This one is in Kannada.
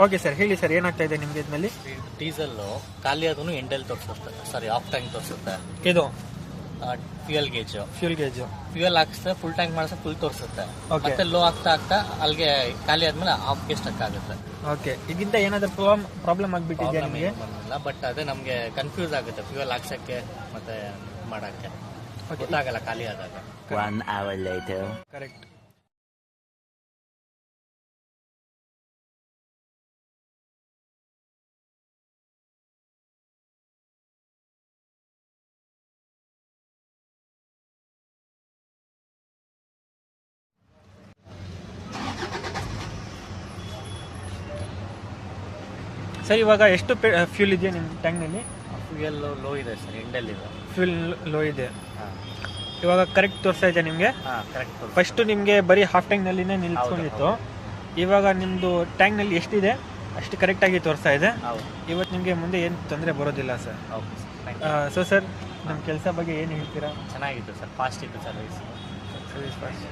ಓಕೆ ಸರ್, ಹೇಳಿ ಸರ್, ಏನಾಗ್ತಾ ಇದೆ ನಿಮಗೆ ಇದರಲ್ಲಿ? ಡೀಸೆಲ್ಲು ಖಾಲಿ ಆದ್ರೂ ಎಂಡಲ್ಲಿ ತೋರಿಸುತ್ತೆ, ಸಾರಿ ಆಫ್ ಟ್ಯಾಂಕ್ ತೋರಿಸುತ್ತೆ. ಇದು ಫ್ಯೂಯಲ್ ಗೇಜ್ ಫ್ಯೂಯಲ್ ಹಾಕ್ಸ್ತಾ ಫುಲ್ ಟ್ಯಾಂಕ್ ಮಾಡಿದ್ರೆ ಫುಲ್ ತೋರಿಸುತ್ತೆ. ಮತ್ತೆ ಲೋ ಆಗ್ತಾ ಆಗ್ತಾ ಅಲ್ಲಿಗೆ ಖಾಲಿ ಆದ್ಮೇಲೆ ಆಫ್ಗೆ ಸ್ಟಕ್ ಆಗುತ್ತೆ. ಓಕೆ, ಇದರಿಂದ ಏನಾದರೂ ಪ್ರಾಬ್ಲಮ್ ಆಗಿಬಿಟ್ಟಿದೆಯಾ ನಿಮಗೆ? ಬಟ್ ಅದೇ ನಮಗೆ ಕನ್ಫ್ಯೂಸ್ ಆಗುತ್ತೆ ಫ್ಯೂಯಲ್ ಹಾಕ್ಸಕ್ಕೆ ಮತ್ತೆ ಮಾಡಕ್ಕೆ ಗೊತ್ತಾಗಲ್ಲ ಖಾಲಿ ಆದಾಗ. 1 hour later. ಕರೆಕ್ಟ್. ಸರ್, ಇವಾಗ ಎಷ್ಟು ಫ್ಯೂಲ್ ಇದೆಯಾ ನಿಮ್ಮ ಟ್ಯಾಂಕ್ನಲ್ಲಿ? ಫ್ಯೂಯಲ್ ಲೋ ಇದೆ ಸರ್, ಎಂಡಲ್ಲಿ ಇದೆ. ಫ್ಯೂಲ್ ಲೋ ಇದೆ. ಇವಾಗ ಕರೆಕ್ಟ್ ತೋರಿಸ್ತಾ ಇದೆ ನಿಮಗೆ? ಕರೆಕ್ಟ್. ಫಸ್ಟು ನಿಮಗೆ ಬರೀ ಹಾಫ್ ಟ್ಯಾಂಕ್ನಲ್ಲಿನೇ ನಿಲ್ಸ್ಕೊಂಡಿತ್ತು. ಇವಾಗ ನಿಮ್ಮದು ಟ್ಯಾಂಕ್ನಲ್ಲಿ ಎಷ್ಟಿದೆ ಅಷ್ಟು ಕರೆಕ್ಟಾಗಿ ತೋರಿಸ್ತಾ ಇದೆ. ಇವತ್ತು ನಿಮಗೆ ಮುಂದೆ ಏನು ತೊಂದರೆ ಬರೋದಿಲ್ಲ ಸರ್. ಸೊ ಸರ್, ನಮ್ಮ ಕೆಲಸ ಬಗ್ಗೆ ಏನು ಹೇಳ್ತೀರಾ? ಚೆನ್ನಾಗಿತ್ತು ಸರ್, ಫಾಸ್ಟ್ ಇತ್ತು ಸರ್ವಿಸ್ ಫಾಸ್ಟ್.